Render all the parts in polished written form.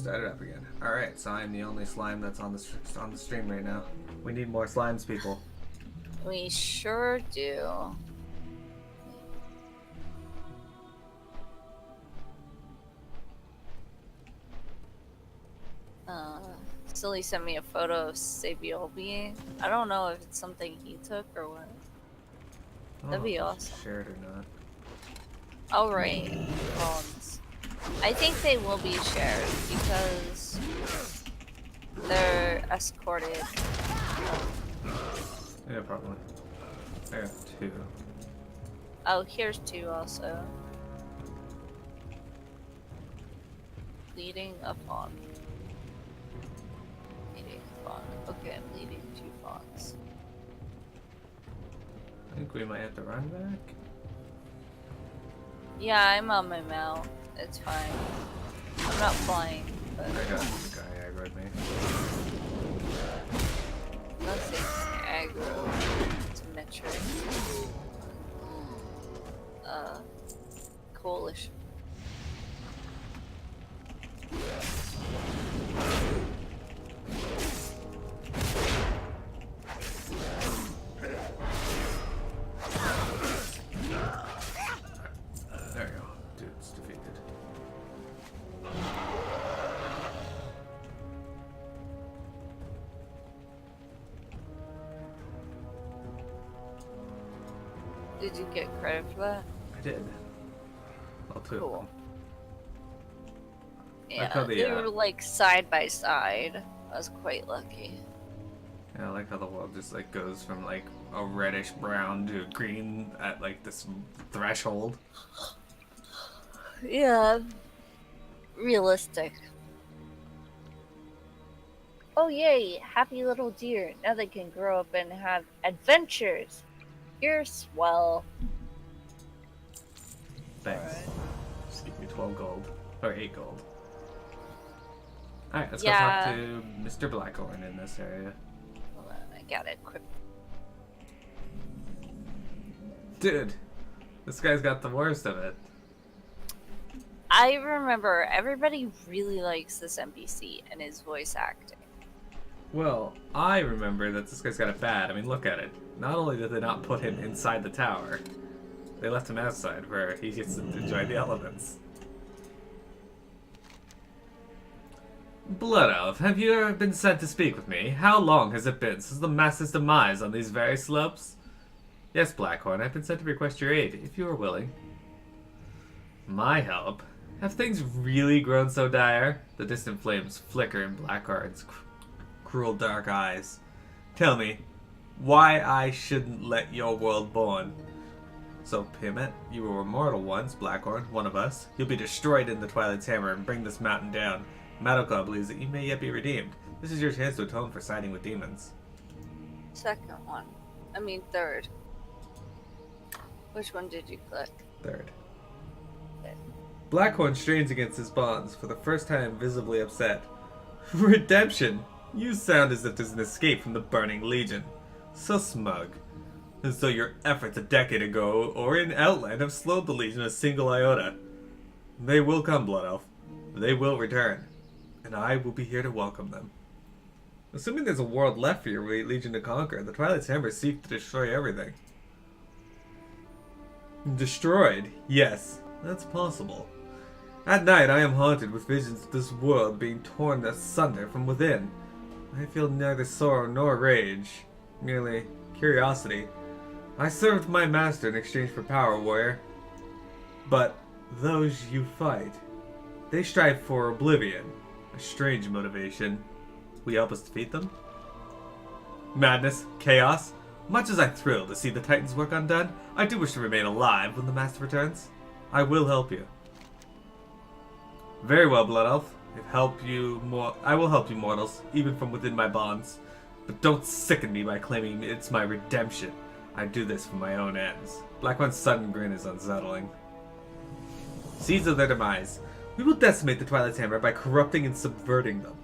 Start it up again. Alright, so I'm the only slime that's on the stream right now. We need more slimes, people. We sure do. Silly sent me a photo of Sabiobi. I don't know if it's something he took or what. That'd be awesome. Shared or not. Alright, I think they will be shared because they're escorted. Yeah, probably. I got 2. Oh, here's 2 also. Leading a fawn. Leading a fawn. Okay, I'm leading 2 fawns. I think we might have to run back. Yeah, I'm on my mount. It's fine. I'm not flying, but... I got the guy aggroed me. Nothing's aggro. It's a metric. Coalition. There you go. Dude's defeated. Did you get credit for that? I did. All 2 Cool. of them. Yeah, they were like side by side. I was quite lucky. Yeah, I like how the world just like goes from like a reddish brown to green at like this threshold. Yeah. Realistic. Oh yay, happy little deer. Now they can grow up and have adventures. You're swell. Thanks. Alright. Just give me 12 gold. Or 8 gold. Alright, let's go Yeah. talk to Mr. Blackhorn in this area. Hold on, I got it quick. Dude, this guy's got the worst of it. I remember everybody really likes this NPC and his voice acting. Well, I remember that this guy's got it bad. I mean, look at it. Not only did they not put him inside the tower, they left him outside where he gets to enjoy the elements. Blood Elf, have you ever been sent to speak with me? How long has it been since the master's demise on these very slopes? Yes, Blackhorn, I've been sent to request your aid, if you are willing. My help? Have things really grown so dire? The distant flames flicker in Blackhorn's cruel dark eyes. Tell me, why I shouldn't let your world burn? So, Pimet, you were immortal once, Blackhorn, one of us. You'll be destroyed in the Twilight's Hammer and bring this mountain down. Madoka believes that you may yet be redeemed. This is your chance to atone for siding with demons. Second one. I mean third. Which one did you click? Third. Okay. Blackhorn strains against his bonds, for the first time visibly upset. Redemption! You sound as if there's an escape from the Burning Legion. So smug. As though your efforts a decade ago, or in Outland, have slowed the Legion a single iota. They will come, Blood Elf. They will return. And I will be here to welcome them. Assuming there's a world left for your Legion to conquer, the Twilight's Hammer seeks to destroy everything. Destroyed? Yes, that's possible. At night I am haunted with visions of this world being torn asunder from within. I feel neither sorrow nor rage, merely curiosity. I served my master in exchange for power, warrior. But those you fight, they strive for oblivion. A strange motivation. Will you help us defeat them? Madness, chaos. Much as I thrill to see the Titans' work undone, I do wish to remain alive when the Master returns. I will help you. Very well, Blood Elf. I will help you, mortals, even from within my bonds. But don't sicken me by claiming it's my redemption. I do this for my own ends. Blackhorn's sudden grin is unsettling. Seeds of their demise. We will decimate the Twilight's Hammer by corrupting and subverting them.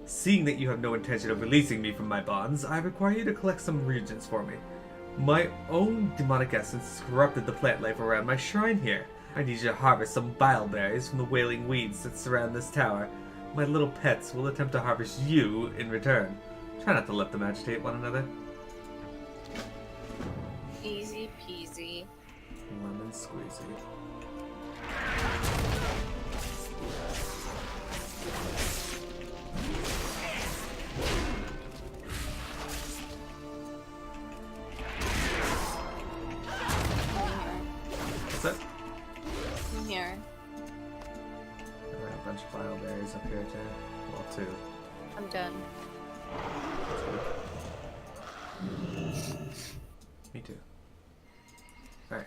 Seeing that you have no intention of releasing me from my bonds, I require you to collect some reagents for me. My own demonic essence has corrupted the plant life around my shrine here. I need you to harvest some bile berries from the wailing weeds that surround this tower. My little pets will attempt to harvest you in return. Try not to let them agitate one another. Easy peasy. Lemon squeezy. What's that? I'm here. Alright, a bunch of file berries up here too. Well, 2. I'm done. Me too. Alright.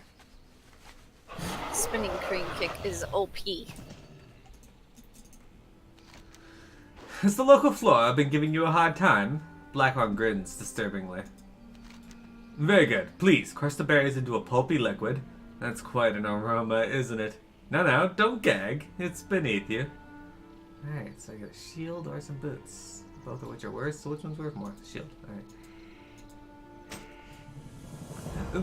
Spinning cream kick is OP. Has the local flora been giving you a hard time? Blackhorn grins disturbingly. Very good. Please, crush the berries into a pulpy liquid. That's quite an aroma, isn't it? No, don't gag. It's beneath you. Alright, so I got a shield or some boots. Both of which are worse, so which one's worth more? Shield. Alright.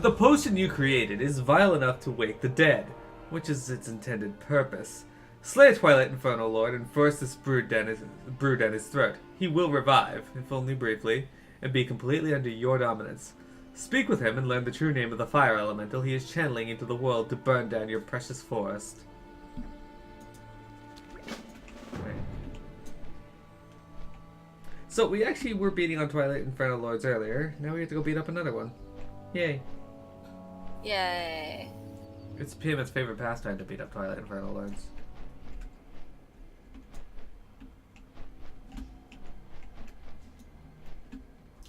The potion you created is vile enough to wake the dead, which is its intended purpose. Slay a Twilight Inferno Lord and force this brood down his throat. He will revive, if only briefly, and be completely under your dominance. Speak with him and learn the true name of the fire elemental he is channeling into the world to burn down your precious forest. Right. So we actually were beating on Twilight Inferno Lords earlier. Now we have to go beat up another one. Yay. Yay. It's PM's favorite pastime to beat up Twilight Inferno Lords.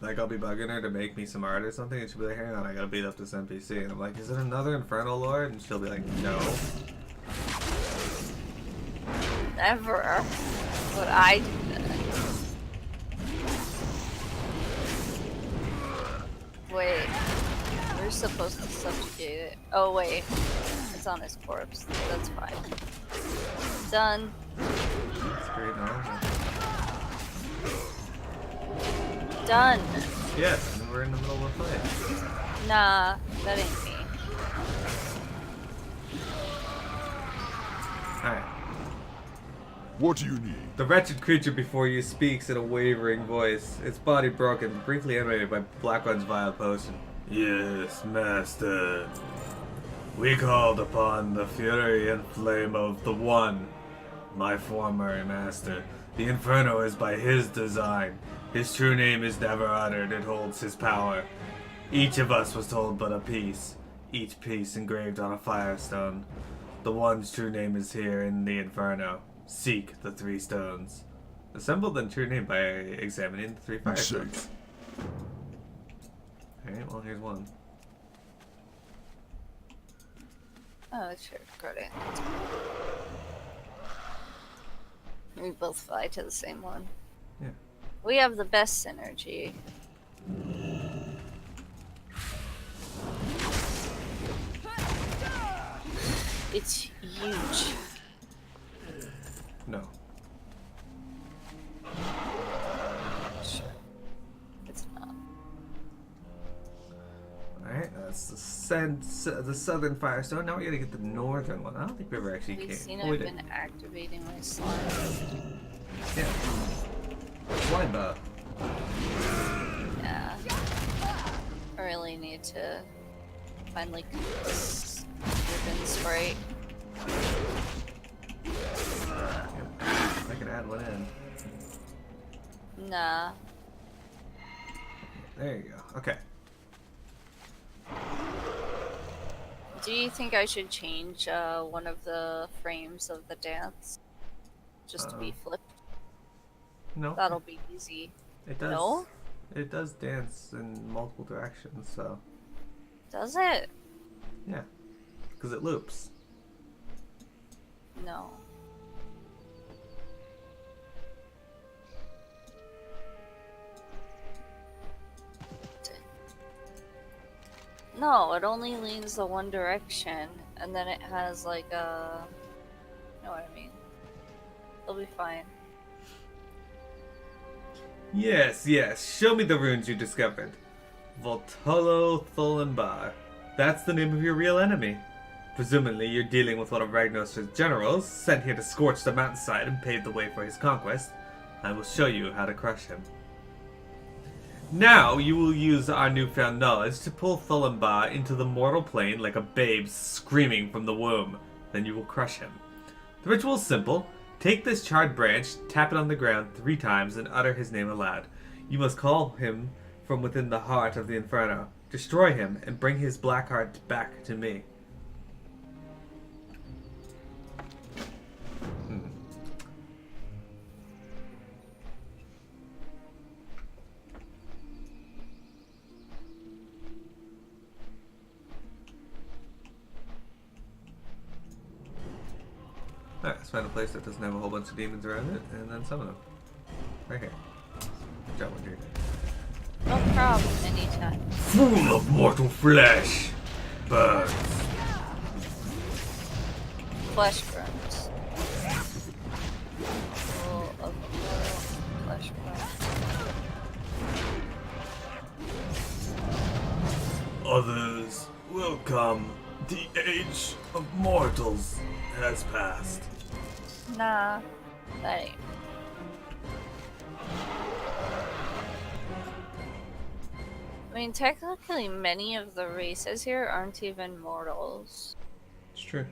Like, I'll be bugging her to make me some art or something, and she'll be like, hang on, I gotta beat up this NPC. And I'm like, is it another Inferno Lord? And she'll be like, no. Never would I do that. Wait, we're supposed to subjugate it. Oh wait, it's on his corpse. That's fine. Done. That's great, no? Done. Yes, and we're in the middle of a fight. Nah, that ain't me. Alright. What do you need? The wretched creature before you speaks in a wavering voice, its body broken, briefly animated by Blackhorn's vile potion. Yes, master. We called upon the fury and flame of the One, my former master. The Inferno is by his design. His true name is never uttered, it holds his power. Each of us was told but a piece, each piece engraved on a firestone. The One's true name is here in the Inferno. Seek the 3 stones. Assemble the true name by examining the 3 firestones. Alright, well here's one. Oh, sure, got it. We both fly to the same one. Yeah. We have the best synergy. It's huge. No. Sure. It's not. Alright, that's the southern firestone. Now we gotta get the northern one. I don't think we ever actually We've came. seen Oh, we I've did. been activating my slime. Yeah. Slime bar. Yeah. I really need to finally cook this ribbon sprite. I can add one in. Nah. There you go. Okay. Do you think I should change one of the frames of the dance? Just to be flipped? No. That'll be easy. It does. No? It does dance in multiple directions, so. Does it? Yeah. Because it loops. No. No, it only leans the one direction, and then it has like a... You know what I mean? It'll be fine. Yes, yes. Show me the runes you discovered. Voltolo Tholenbar. That's the name of your real enemy. Presumably, you're dealing with one of Ragnar's generals, sent here to scorch the mountainside and pave the way for his conquest. I will show you how to crush him. Now, you will use our newfound knowledge to pull Thulumbar into the mortal plane like a babe screaming from the womb. Then you will crush him. The ritual is simple. Take this charred branch, tap it on the ground 3 times, and utter his name aloud. You must call him from within the heart of the Inferno. Destroy him, and bring his black heart back to me. Alright, let's find a place that doesn't have a whole bunch of demons around it, and then summon them. Right here. Good job, Wonder. No problem, anytime. Full of mortal flesh! Burns. Flesh burns. Full of mortal flesh burns. Others will come. The age of mortals has passed. Nah, that ain't. I mean, technically, many of the races here aren't even mortals. It's true.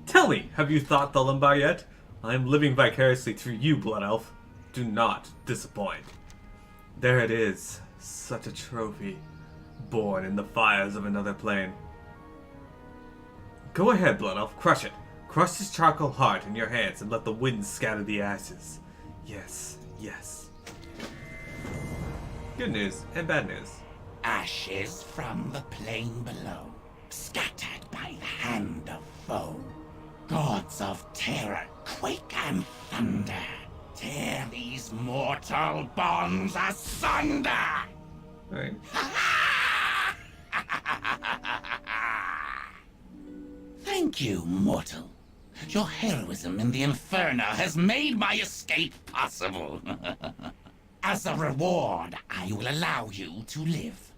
Tell me, have you thought Thulumbar yet? I am living vicariously through you, Blood Elf. Do not disappoint. There it is, such a trophy, born in the fires of another plane. Go ahead, Blood Elf, crush it. Crush his charcoal heart in your hands and let the wind scatter the ashes. Yes, yes. Good news and bad news. Ashes from the plain below, scattered by the hand of foe. Gods of terror, quake and thunder, tear these mortal bonds asunder! Alright. Thank you, mortal. Your heroism in the Inferno has made my escape possible. As a reward, I will allow you to live.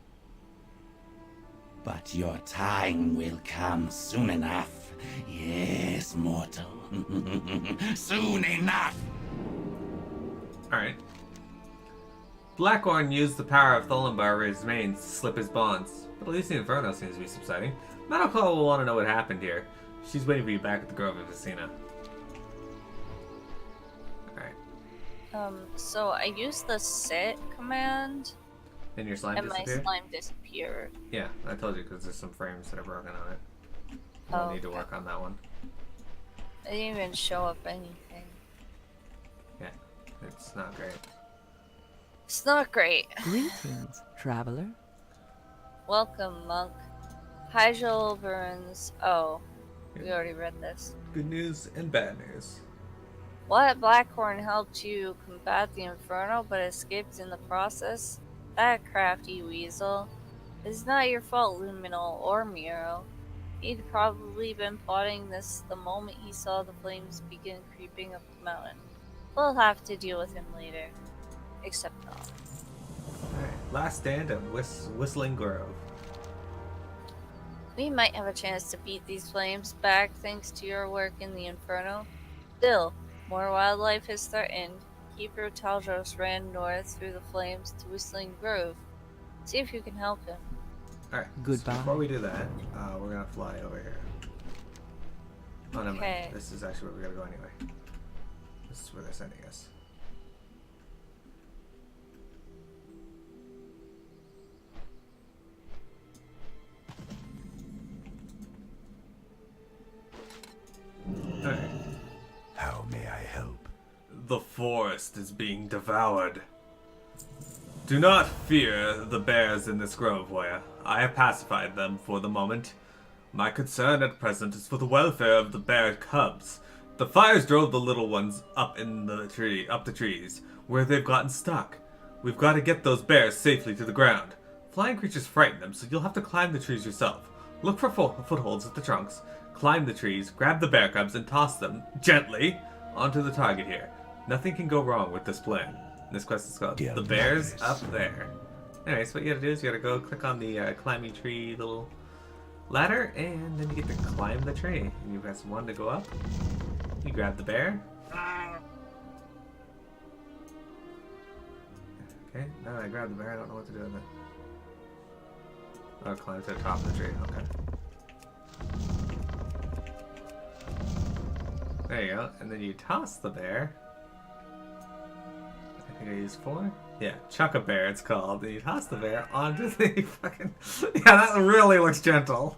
But your time will come soon enough. Yes, mortal. Soon enough. Alright. Blackhorn used the power of Thulumbar over his manes to slip his bonds, but at least the Inferno seems to be subsiding. Meadowclaw will want to know what happened here. She's waiting for you back at the Grove of Vicina. Alright. So I used the sit command, And your slime and my disappeared? slime disappeared. Yeah, I told you because there's some frames that are broken on it. We'll need to work on that one. I didn't even show up anything. Yeah, it's not great. It's not great. Greetings, traveler. Welcome, monk. Hydral burns. Oh, we already read this. Good news and bad news. What? Blackhorn helped you combat the Inferno but escaped in the process? That crafty weasel. It's not your fault, Luminal or Miro. He'd probably been plotting this the moment he saw the flames begin creeping up the mountain. We'll have to deal with him later. Except not. Alright, last stand at Whistling Grove. We might have a chance to beat these flames back thanks to your work in the Inferno. Still, more wildlife is threatened. Keeper Talros ran north through the flames to Whistling Grove. See if you can help him. Alright, Goodbye. So before we do that, we're gonna fly over here. Oh, no, Okay. This is actually where we gotta go anyway. This is where they're sending us. Alright. How may I help? The forest is being devoured. Do not fear the bears in this grove, warrior. I have pacified them for the moment. My concern at present is for the welfare of the bear cubs. The fires drove the little ones up the trees, where they've gotten stuck. We've got to get those bears safely to the ground. Flying creatures frighten them, so you'll have to climb the trees yourself. Look for footholds at the trunks, climb the trees, grab the bear cubs, and toss them, gently, onto the target here. Nothing can go wrong with this plan. This quest is called Dear The Bear's Loris. Up There. Anyway, so what you gotta do is you gotta go click on the climbing tree little ladder, and then you get to climb the tree. And you press 1 to go up. You grab the bear. Okay, now that I grab the bear, I don't know what to do with it. I'll climb to the top of the tree, okay. There you go, and then you toss the bear. I think I used 4. Yeah, chuck a bear it's called. Then you toss the bear onto the fucking... Yeah, that really looks gentle.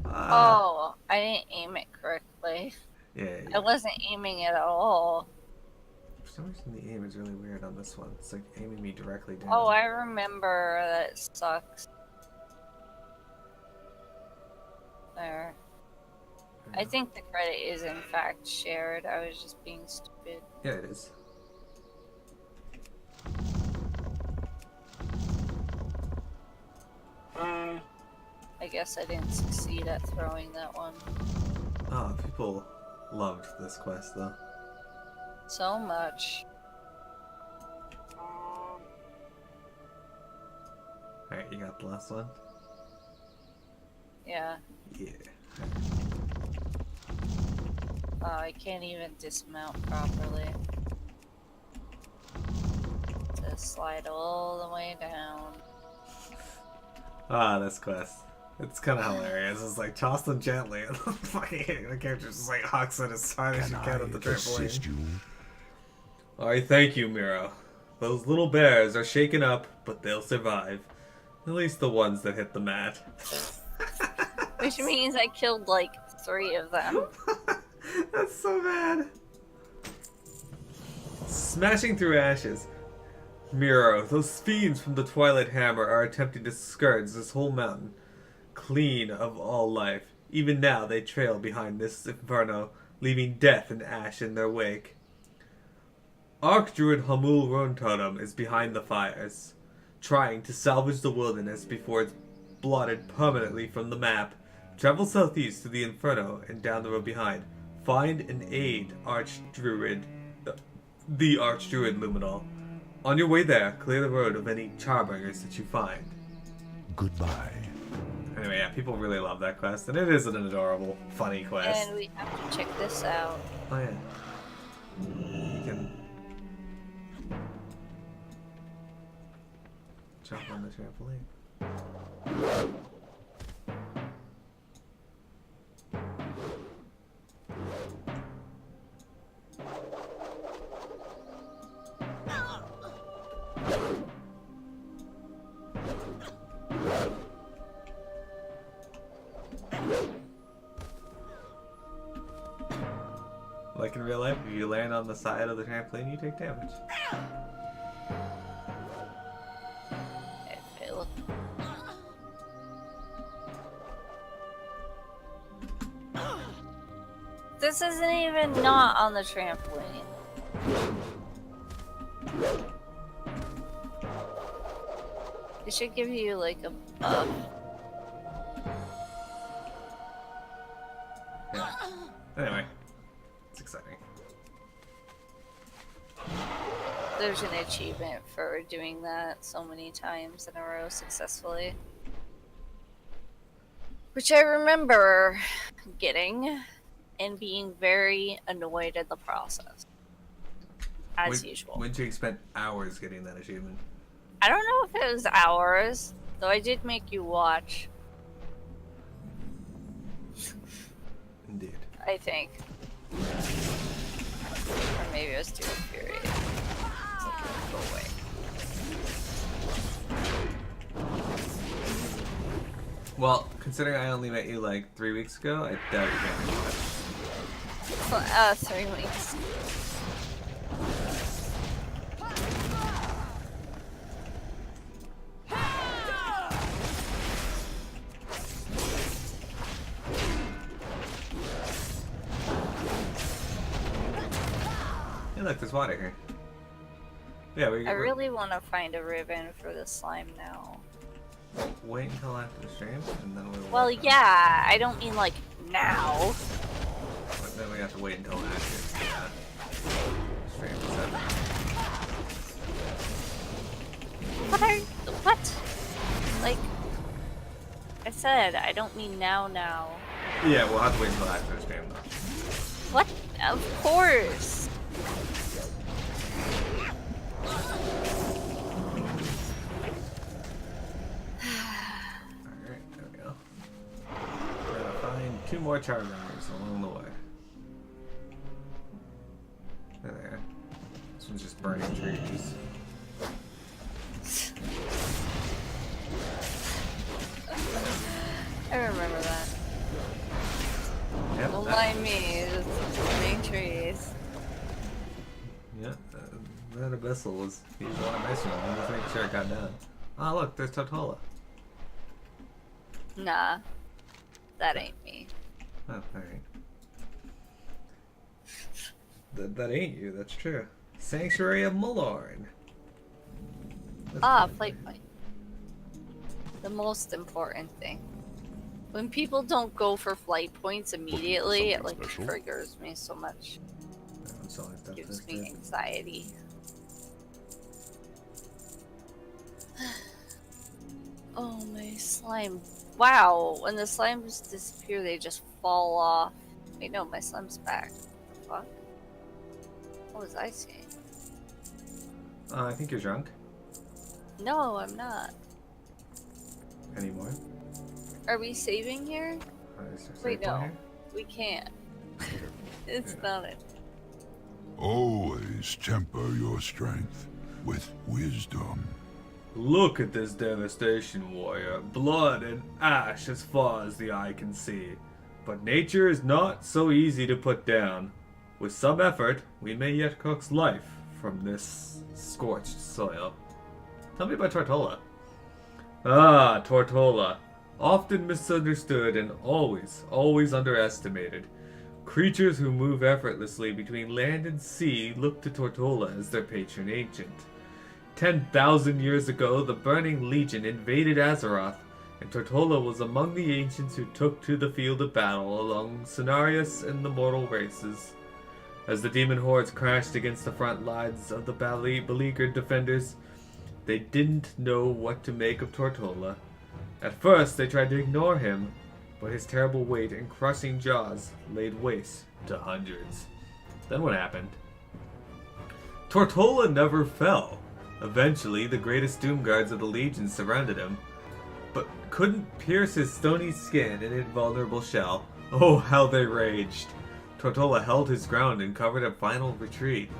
Oh, I didn't aim it correctly. Yeah, I wasn't aiming it at all. For some reason the aim is really weird on this one. It's like aiming me directly down. Oh, I remember that sucks. There. I think the credit is in fact shared. I was just being stupid. Yeah, it is. I guess I didn't succeed at throwing that one. Oh, people loved this quest though. So much. Alright, you got the last one? Yeah. Yeah. Oh, I can't even dismount properly. Just slide all the way down. Ah, this quest. It's kind of hilarious. It's like toss them gently, and the character just like hawks it as hard as you can at the assist trampoline. you? Alright, thank you, Miro. Those little bears are shaken up, but they'll survive. At least the ones that hit the mat. Which means I killed like 3 of them. That's so bad. Smashing through ashes. Miro, those fiends from the Twilight Hammer are attempting to scourge this whole mountain, clean of all life. Even now they trail behind this inferno, leaving death and ash in their wake. Archdruid Hamul Rontotem is behind the fires, trying to salvage the wilderness before it's blotted permanently from the map. Travel southeast to the inferno and down the road behind. Find and aid Archdruid, the Archdruid Luminol. On your way there, clear the road of any charbringers that you find. Goodbye. Anyway, yeah, people really love that quest, and it is an adorable, funny quest. And we have to check this out. Oh yeah. You can jump on the trampoline. Like in real life, if you land on the side of the trampoline, you take damage. I failed. This isn't even not on the trampoline. It should give you like a buff. Yeah. Anyway, it's exciting. There's an achievement for doing that so many times in a row successfully. Which I remember getting and being very annoyed at the process. As usual. When you spent hours getting that achievement. I don't know if it was hours, though I did make you watch, Indeed. I think. Or maybe it was too infuriating. Go away. Well, considering I only met you like 3 weeks ago, I doubt you can do it. 3 weeks. Hey, look, there's water here. Yeah, I really want to find a ribbon for the slime now. Wait until after the stream, and then we'll. Well, yeah, I don't mean like now. then we have to wait until after. Yeah. Stream is What? Like, I said, I don't mean now. Yeah, we'll have to wait until after the stream though. What? Of course. Alright, there we go. Gotta find 2 more chargers along the way. There. This one's just burning trees. I remember that. Yep, Don't mind me, just burning trees. Yeah, that abyssal was he's one of my ones. I'm just making sure it got done. Oh look, there's Tortola. Nah, that ain't me. Oh, alright. That ain't you, that's true. Sanctuary of Malorn. Flight point. The most important thing. When people don't go for flight points immediately, it like Special? triggers me so much. I'm sorry, that Gives is me good. anxiety. Oh, my slime. Wow, when the slimes disappear, they just fall off. Wait, no, my slime's back. What the fuck? What was I saying? I think you're drunk. No, I'm not. Anymore? Are we saving here? Is there Wait, save point no. here? We can't. It's Yeah. not it. Always temper your strength with wisdom. Look at this devastation, warrior. Blood and ash as far as the eye can see. But nature is not so easy to put down. With some effort, we may yet coax life from this scorched soil. Tell me about Tortola. Ah, Tortola. Often misunderstood and always underestimated. Creatures who move effortlessly between land and sea look to Tortola as their patron ancient. 10,000 years ago, the Burning Legion invaded Azeroth, and Tortola was among the ancients who took to the field of battle along Cenarius and the mortal races. As the demon hordes crashed against the front lines of the beleaguered defenders, they didn't know what to make of Tortola. At first, they tried to ignore him, but his terrible weight and crushing jaws laid waste to hundreds. Then what happened? Tortola never fell. Eventually, the greatest doom guards of the Legion surrounded him, but couldn't pierce his stony skin and invulnerable shell. Oh, how they raged! Tortola held his ground and covered a final retreat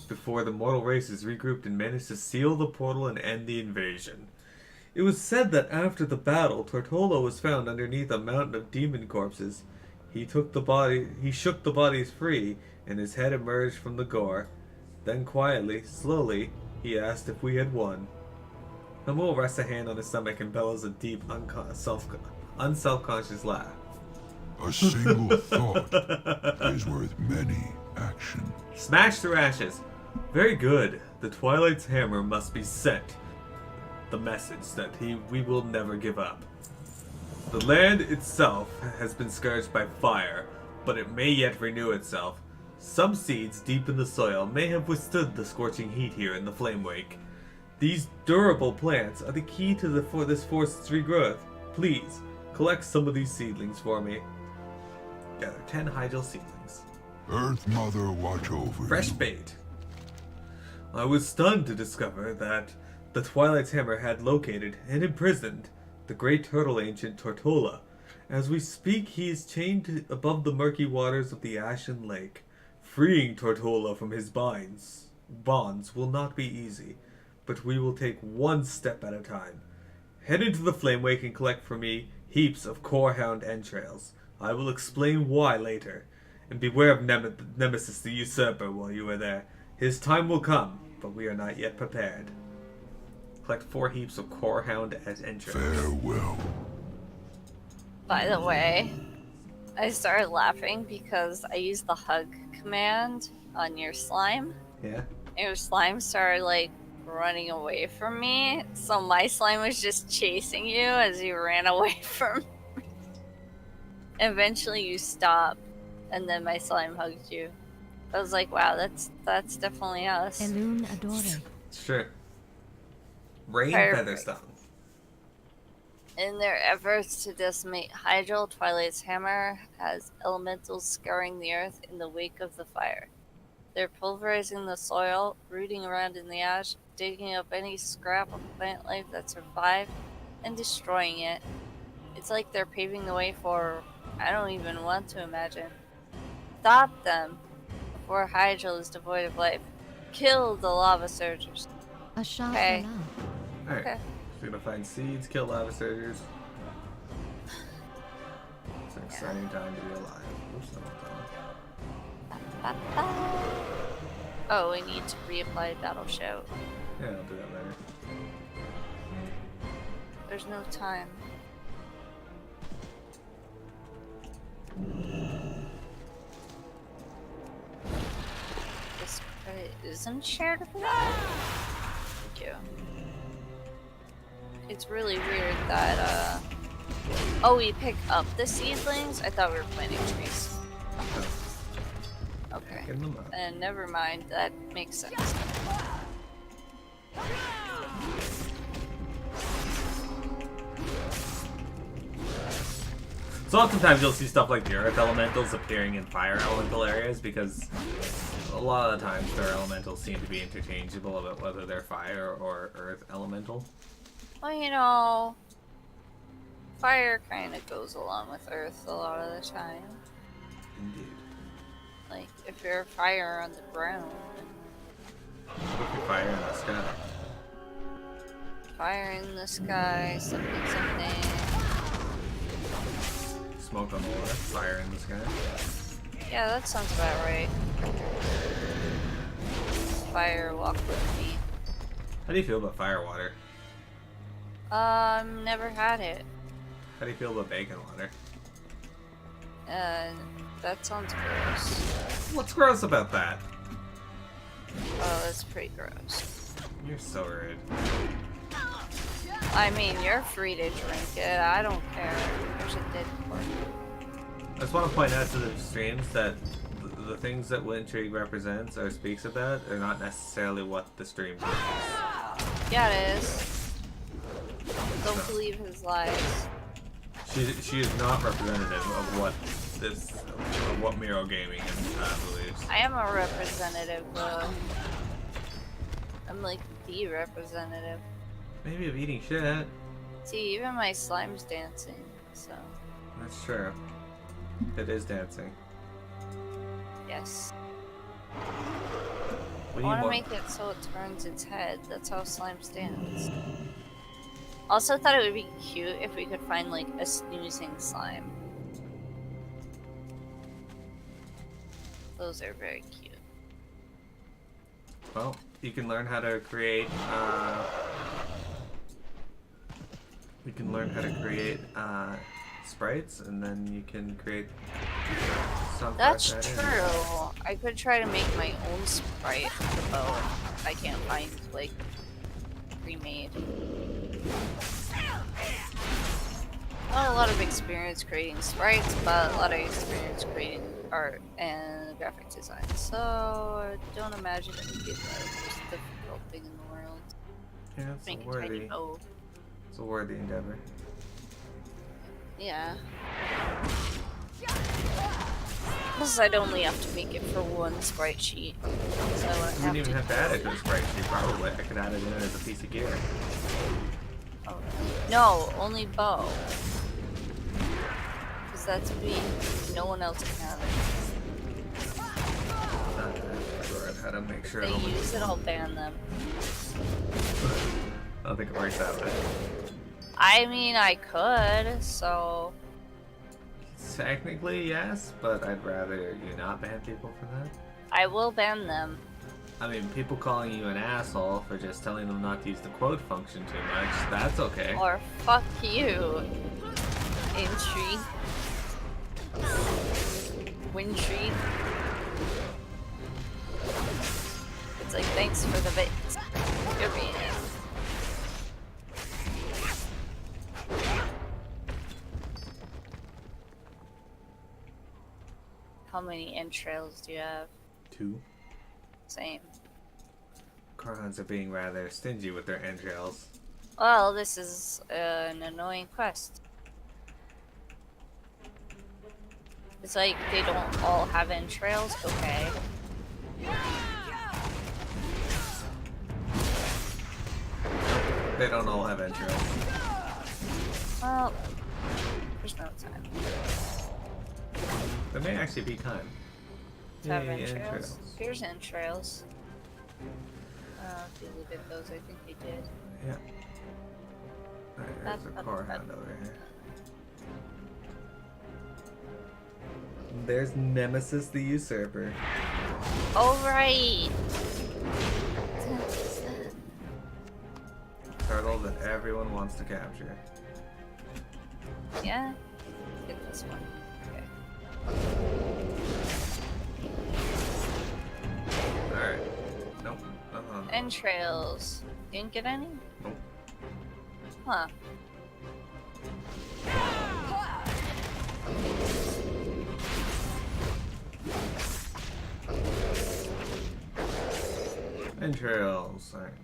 before the mortal races regrouped and managed to seal the portal and end the invasion. It was said that after the battle, Tortola was found underneath a mountain of demon corpses. He shook the bodies free, and his head emerged from the gore. Then quietly, slowly, he asked if we had won. Hamul rests a hand on his stomach and bellows a deep, unselfconscious laugh. A single thought is worth many actions. Smash through ashes. Very good. The Twilight's hammer must be sent. The message that we will never give up. The land itself has been scourged by fire, but it may yet renew itself. Some seeds deep in the soil may have withstood the scorching heat here in the Flame Wake. These durable plants are the key to this forest's regrowth. Please, collect some of these seedlings for me. Gather 10 Hygel seedlings. Earth Mother watch over Fresh you. bait. I was stunned to discover that the Twilight's Hammer had located and imprisoned the great turtle ancient Tortola. As we speak, he is chained above the murky waters of the Ashen Lake. Freeing Tortola from his bonds will not be easy, but we will take one step at a time. Head into the Flame Wake and collect for me heaps of Corehound entrails. I will explain why later. And beware of Nemesis the Usurper while you are there. His time will come, but we are not yet prepared. Collect 4 heaps of Corehound as entrails. Farewell. By the way, I started laughing because I used the hug command on your slime. Yeah? And your slime started like running away from me. So my slime was just chasing you as you ran away from me. Eventually you stopped. And then my slime hugged you. I was like, wow, that's definitely us. Elune Adore. Sure. Rain Perfect. Featherstone. In their efforts to decimate Hydro, Twilight's hammer has elementals scouring the earth in the wake of the fire. They're pulverizing the soil, rooting around in the ash, digging up any scrap of plant life that survived, and destroying it. It's like they're paving the way for... I don't even want to imagine. Stop them before Hydro is devoid of life. Kill the lava surgers. Asha Okay. Salam. Alright. Okay. So we're gonna find seeds, kill lava surgers. It's an exciting time to be alive. Oops, not that one. Oh, we need to reapply Battle Shout. Yeah, I'll do that later. There's no time. This credit isn't shared with me? Thank you. It's really weird that, oh, we pick up the seedlings? I thought we were planting trees. Okay. Get them up. And never mind, that makes sense. So oftentimes you'll see stuff like the earth elementals appearing in fire elemental areas because a lot of the times their elementals seem to be interchangeable about whether they're fire or earth elemental. Well, you know, fire kind of goes along with earth a lot of the time. Indeed. Like, if you're fire on the ground, What if you fire in the sky? fire in the sky, something, something. Smoke on the water, fire in the sky. Yeah, that sounds about right. Fire, walk with me. How do you feel about fire water? Never had it. How do you feel about bacon water? That sounds gross. What's gross about that? Oh, that's pretty gross. You're so rude. I mean, you're free to drink it. I don't care. There's a dead corpse. I just want to point out to the streams that the things that Intrigue represents or speaks about are not necessarily what the stream is. Yeah, it is. Don't believe his lies. She is not representative of what what MearoGaming believes. I am a representative, though. I'm like the representative. Maybe of eating shit. See, even my slime's dancing, so That's true. It is dancing. yes. What I do want to you make it so it turns its head. That's how slimes dance. Also thought it would be cute if we could find like a snoozing slime. Those are very cute. Well, you can learn how to create. You can learn how to create sprites, and then you can create some. That's true. I could try to make my own sprite with the bow. I can't find like pre-made. Not a lot of experience creating sprites, but a lot of experience creating art and graphic design. So I don't imagine it would be the most difficult thing in the world. Yeah, it's Make a a tiny worthy. bow. It's a worthy endeavor. Yeah. Plus, I'd only have to make it for one sprite sheet. So I wouldn't You wouldn't even have to add it to the sprite sheet, probably. I could add it in as a piece of gear. Oh, no, only bow. Because that's me. No one else can have it. Figure out how to make sure. If it'll- they use it, I'll ban them. I don't think it works that way. I mean, I could, so... Technically, yes, but I'd rather you not ban people for that. I will ban them. I mean, people calling you an asshole for just telling them not to use the quote function too much, that's okay. Or fuck you. Intrigue. Wintrigue. It's like, thanks for the bits. You're being it. How many entrails do you have? 2. Same. Korhans are being rather stingy with their entrails. Well, this is an annoying quest. It's like they don't all have entrails. Okay. They don't all have entrails. Well, there's no time. There may actually be time. To have Yay, entrails. Here's entrails. If you look at those, I think they did. Yeah. Alright, there's a Korhan over here. There's Nemesis the Usurper. Alright! Turtle that everyone wants to capture. Yeah? Get this one. Okay. Alright. Nope. Entrails. Didn't get any? Nope. Huh. Entrails. Alright.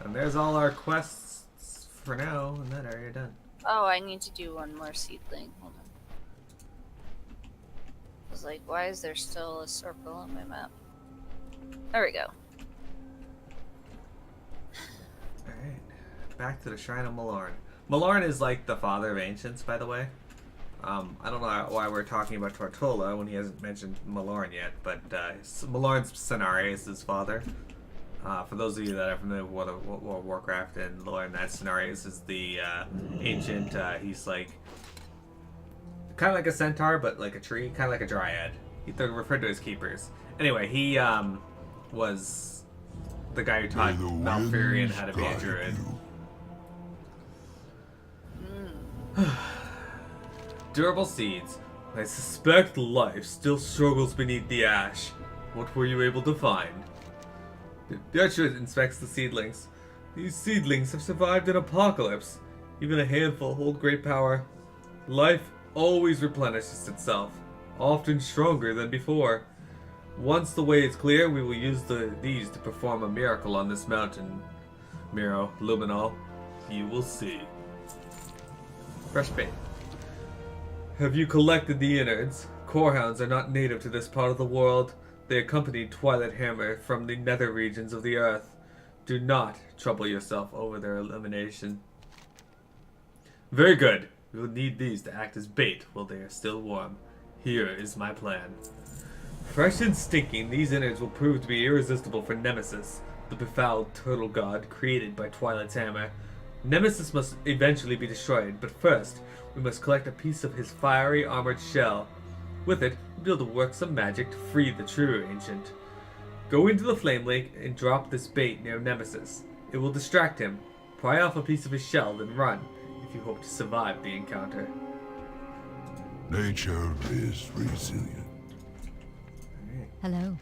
And there's all our quests for now in that area done. Oh, I need to do one more seedling. Hold on. I was like, why is there still a circle on my map? There we go. Alright. Back to the Shrine of Malorn. Malorn is like the father of ancients, by the way. I don't know why we're talking about Tortola when he hasn't mentioned Malorn yet, but Malorn's Cenarius' his father. For those of you that are familiar with Warcraft and Lorn, that Cenarius is the ancient, he's like, kind of like a centaur, but like a tree, kind of like a dryad. They're referred to as keepers. Anyway, he was the guy who taught Malfurion how to be a druid. Durable seeds. I suspect life still struggles beneath the ash. What were you able to find? The archer inspects the seedlings. These seedlings have survived an apocalypse. Even a handful hold great power. Life always replenishes itself, often stronger than before. Once the way is clear, we will use these to perform a miracle on this mountain. Miro, Luminol, you will see. Fresh bait. Have you collected the innards? Corehounds are not native to this part of the world. They accompanied Twilight Hammer from the nether regions of the earth. Do not trouble yourself over their elimination. Very good. We will need these to act as bait while they are still warm. Here is my plan. Fresh and stinking, these innards will prove to be irresistible for Nemesis, the befouled turtle god created by Twilight's hammer. Nemesis must eventually be destroyed, but first, we must collect a piece of his fiery armored shell. With it, we'll be able to work some magic to free the true ancient. Go into the flame lake and drop this bait near Nemesis. It will distract him. Pry off a piece of his shell, then run, if you hope to survive the encounter. Nature is resilient. Hello.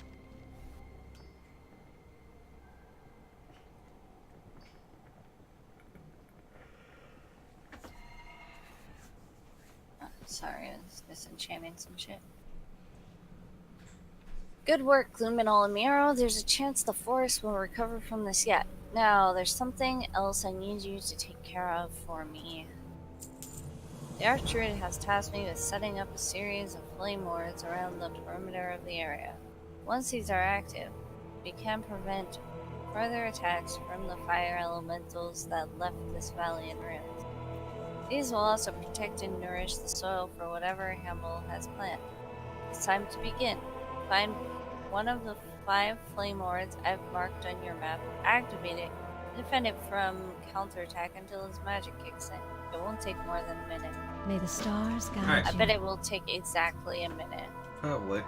Sorry, I was disenchanting some shit. Good work, Luminol and Miro. There's a chance the forest will recover from this yet. Now, there's something else I need you to take care of for me. The Archdruid has tasked me with setting up a series of flame wards around the perimeter of the area. Once these are active, we can prevent further attacks from the fire elementals that left this valley in ruins. These will also protect and nourish the soil for whatever Hamel has planned. It's time to begin. Find one of the 5 flame wards I've marked on your map, activate it, and defend it from counterattack until its magic kicks in. It won't take more than a minute. May the stars guide Alright. I you. bet it will take exactly a minute. Probably.